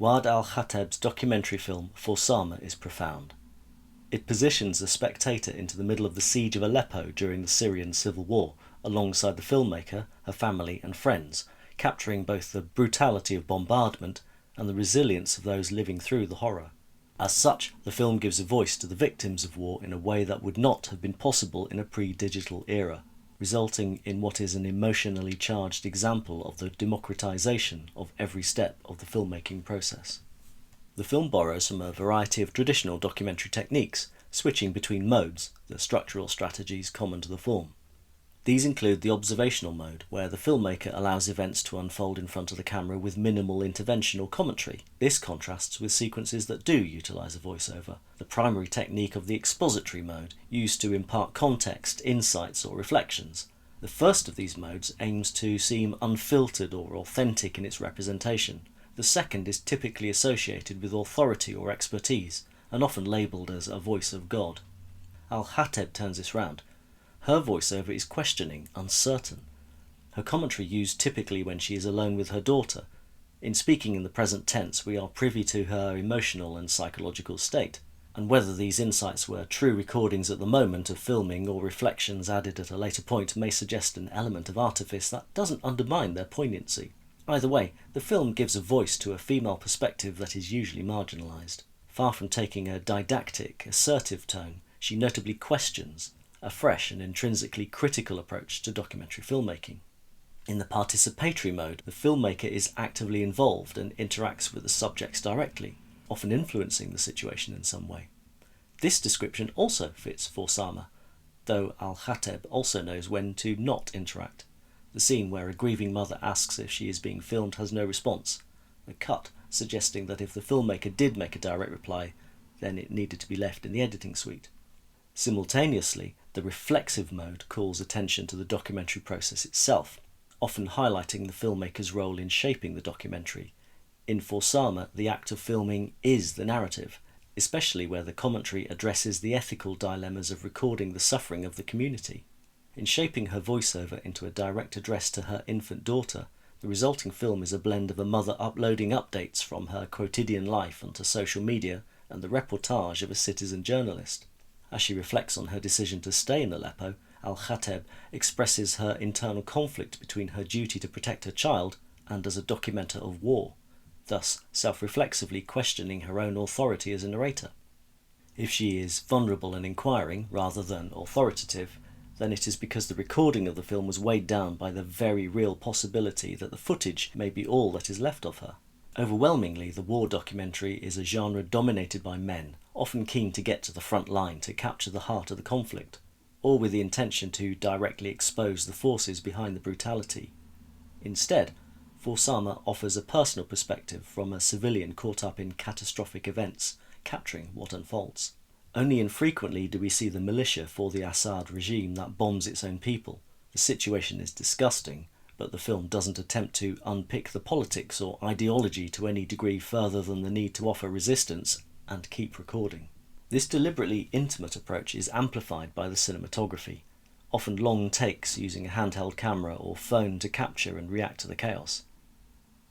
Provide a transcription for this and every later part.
Wa'ad al-Khattab's documentary film Fawsama is profound. It positions the spectator into the middle of the siege of Aleppo during the Syrian civil war, alongside the filmmaker, her family and friends, capturing both the brutality of bombardment and the resilience of those living through the horror. As such, the film gives a voice to the victims of war in a way that would not have been possible in a pre-digital era, resulting in what is an emotionally charged example of the democratization of every step of the filmmaking process. The film borrows from a variety of traditional documentary techniques, switching between modes, the structural strategies common to the form. These include the observational mode, where the filmmaker allows events to unfold in front of the camera with minimal intervention or commentary. This contrasts with sequences that do utilise a voiceover, the primary technique of the expository mode, used to impart context, insights or reflections. The first of these modes aims to seem unfiltered or authentic in its representation. The second is typically associated with authority or expertise, and often labelled as a voice of God. Al-Khattab turns this round. Her voiceover is questioning, uncertain. Her commentary used typically when she is alone with her daughter. In speaking in the present tense, we are privy to her emotional and psychological state, and whether these insights were true recordings at the moment of filming or reflections added at a later point may suggest an element of artifice that doesn't undermine their poignancy. Either way, the film gives a voice to a female perspective that is usually marginalised. Far from taking a didactic, assertive tone, she notably questions, a fresh and intrinsically critical approach to documentary filmmaking. In the participatory mode, the filmmaker is actively involved and interacts with the subjects directly, often influencing the situation in some way. This description also fits Fawsama, though Al-Khattab also knows when to not interact. The scene where a grieving mother asks if she is being filmed has no response, a cut suggesting that if the filmmaker did make a direct reply, then it needed to be left in the editing suite. Simultaneously, the reflexive mode calls attention to the documentary process itself, often highlighting the filmmaker's role in shaping the documentary. In Fawsama, the act of filming is the narrative, especially where the commentary addresses the ethical dilemmas of recording the suffering of the community. In shaping her voiceover into a direct address to her infant daughter, the resulting film is a blend of a mother uploading updates from her quotidian life onto social media and the reportage of a citizen journalist. As she reflects on her decision to stay in Aleppo, Al-Khattab expresses her internal conflict between her duty to protect her child and as a documenter of war, thus self-reflexively questioning her own authority as a narrator. If she is vulnerable and inquiring rather than authoritative, then it is because the recording of the film was weighed down by the very real possibility that the footage may be all that is left of her. Overwhelmingly, the war documentary is a genre dominated by men, often keen to get to the front line to capture the heart of the conflict, or with the intention to directly expose the forces behind the brutality. Instead, Fawsama offers a personal perspective from a civilian caught up in catastrophic events, capturing what unfolds. Only infrequently do we see the militia for the Assad regime that bombs its own people. The situation is disgusting, but the film doesn't attempt to unpick the politics or ideology to any degree further than the need to offer resistance and keep recording. This deliberately intimate approach is amplified by the cinematography, often long takes using a handheld camera or phone to capture and react to the chaos.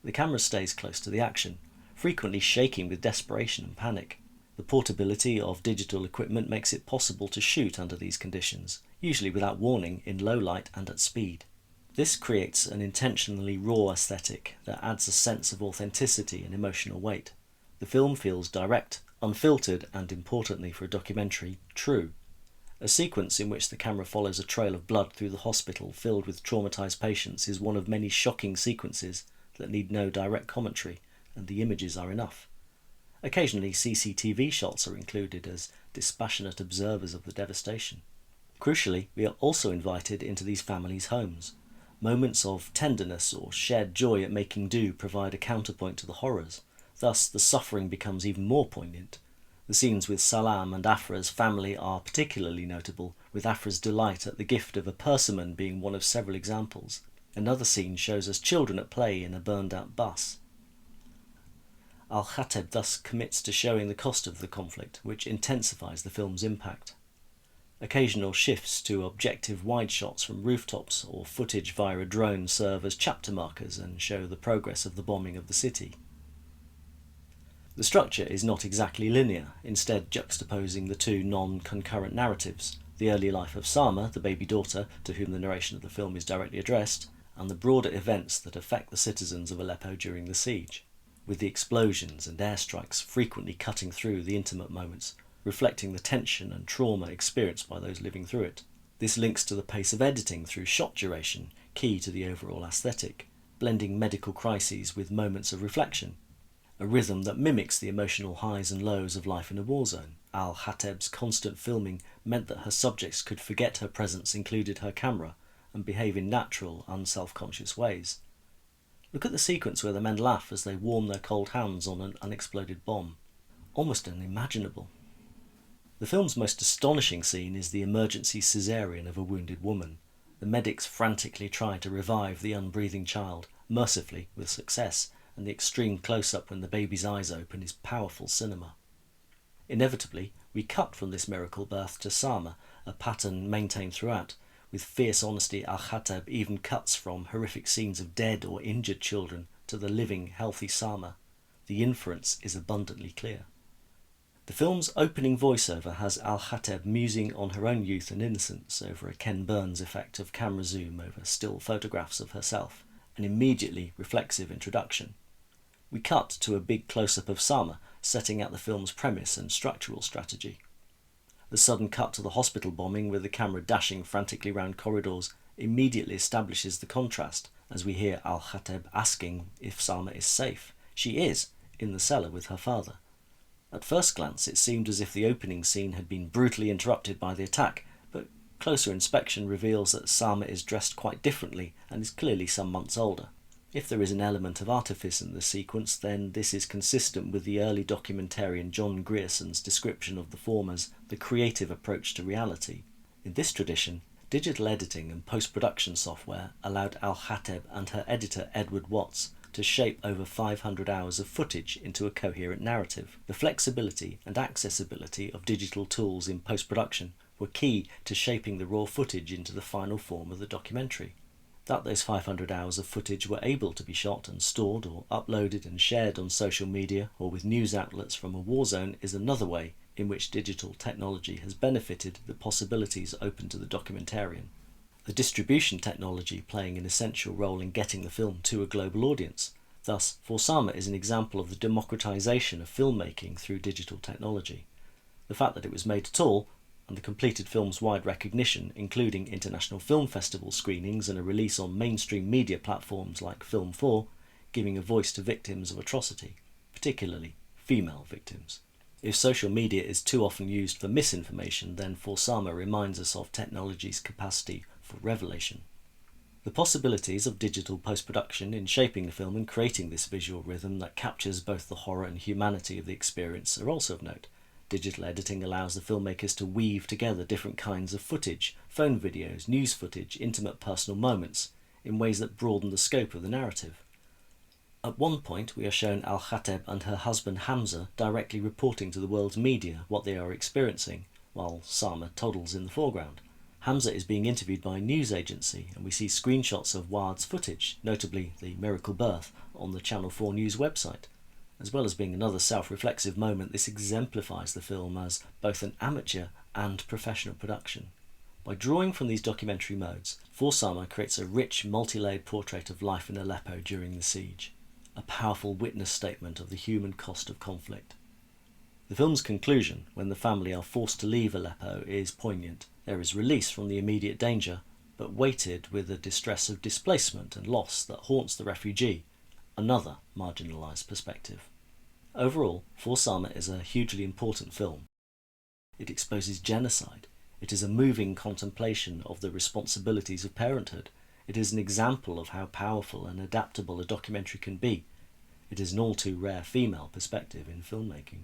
The camera stays close to the action, frequently shaking with desperation and panic. The portability of digital equipment makes it possible to shoot under these conditions, usually without warning, in low light and at speed. This creates an intentionally raw aesthetic that adds a sense of authenticity and emotional weight. The film feels direct, unfiltered, and importantly for a documentary, true. A sequence in which the camera follows a trail of blood through the hospital filled with traumatized patients is one of many shocking sequences that need no direct commentary, and the images are enough. Occasionally, CCTV shots are included as dispassionate observers of the devastation. Crucially, we are also invited into these families' homes. Moments of tenderness or shared joy at making do provide a counterpoint to the horrors. Thus, the suffering becomes even more poignant. The scenes with Salam and Afra's family are particularly notable, with Afra's delight at the gift of a persimmon being one of several examples. Another scene shows us children at play in a burned-out bus. Al-Khattab thus commits to showing the cost of the conflict, which intensifies the film's impact. Occasional shifts to objective wide shots from rooftops or footage via a drone serve as chapter markers and show the progress of the bombing of the city. The structure is not exactly linear, instead juxtaposing the two non-concurrent narratives: the early life of Sama, the baby daughter to whom the narration of the film is directly addressed, and the broader events that affect the citizens of Aleppo during the siege, with the explosions and airstrikes frequently cutting through the intimate moments, reflecting the tension and trauma experienced by those living through it. This links to the pace of editing through shot duration, key to the overall aesthetic, blending medical crises with moments of reflection, a rhythm that mimics the emotional highs and lows of life in a war zone. Al-Hateb's constant filming meant that her subjects could forget her presence included her camera and behave in natural, unself-conscious ways. Look at the sequence where the men laugh as they warm their cold hands on an unexploded bomb. Almost unimaginable. The film's most astonishing scene is the emergency caesarean of a wounded woman. The medics frantically try to revive the unbreathing child, mercifully with success, and the extreme close-up when the baby's eyes open is powerful cinema. Inevitably, we cut from this miracle birth to Sama, a pattern maintained throughout. With fierce honesty, Al-Hateb even cuts from horrific scenes of dead or injured children to the living, healthy Sama. The inference is abundantly clear. The film's opening voiceover has Al-Hateb musing on her own youth and innocence over a Ken Burns effect of camera zoom over still photographs of herself, an immediately reflexive introduction. We cut to a big close-up of Sama, setting out the film's premise and structural strategy. The sudden cut to the hospital bombing with the camera dashing frantically round corridors immediately establishes the contrast as we hear Al-Hateb asking if Sama is safe. She is, in the cellar with her father. At first glance it seemed as if the opening scene had been brutally interrupted by the attack, but closer inspection reveals that Sama is dressed quite differently and is clearly some months older. If there is an element of artifice in the sequence, then this is consistent with the early documentarian John Grierson's description of the form as the creative approach to reality. In this tradition, digital editing and post-production software allowed Al-Hateb and her editor Edward Watts to shape over 500 hours of footage into a coherent narrative. The flexibility and accessibility of digital tools in post-production were key to shaping the raw footage into the final form of the documentary. That those 500 hours of footage were able to be shot and stored or uploaded and shared on social media or with news outlets from a war zone is another way in which digital technology has benefited the possibilities open to the documentarian. The distribution technology playing an essential role in getting the film to a global audience. Thus, For Sama is an example of the democratization of filmmaking through digital technology. The fact that it was made at all, and the completed film's wide recognition, including international film festival screenings and a release on mainstream media platforms like Film 4, giving a voice to victims of atrocity, particularly female victims. If social media is too often used for misinformation, then For Sama reminds us of technology's capacity for revelation. The possibilities of digital post-production in shaping the film and creating this visual rhythm that captures both the horror and humanity of the experience are also of note. Digital editing allows the filmmakers to weave together different kinds of footage, phone videos, news footage, intimate personal moments, in ways that broaden the scope of the narrative. At one point we are shown Al-Hateb and her husband Hamza directly reporting to the world's media what they are experiencing, while Sama toddles in the foreground. Hamza is being interviewed by a news agency, and we see screenshots of Wad's footage, notably the miracle birth, on the Channel 4 News website. As well as being another self-reflexive moment, this exemplifies the film as both an amateur and professional production. By drawing from these documentary modes, For Sama creates a rich, multi-layered portrait of life in Aleppo during the siege, a powerful witness statement of the human cost of conflict. The film's conclusion, when the family are forced to leave Aleppo, is poignant. There is release from the immediate danger, but weighted with the distress of displacement and loss that haunts the refugee, another marginalised perspective. Overall, For Sama is a hugely important film. It exposes genocide. It is a moving contemplation of the responsibilities of parenthood. It is an example of how powerful and adaptable a documentary can be. It is an all too rare female perspective in filmmaking.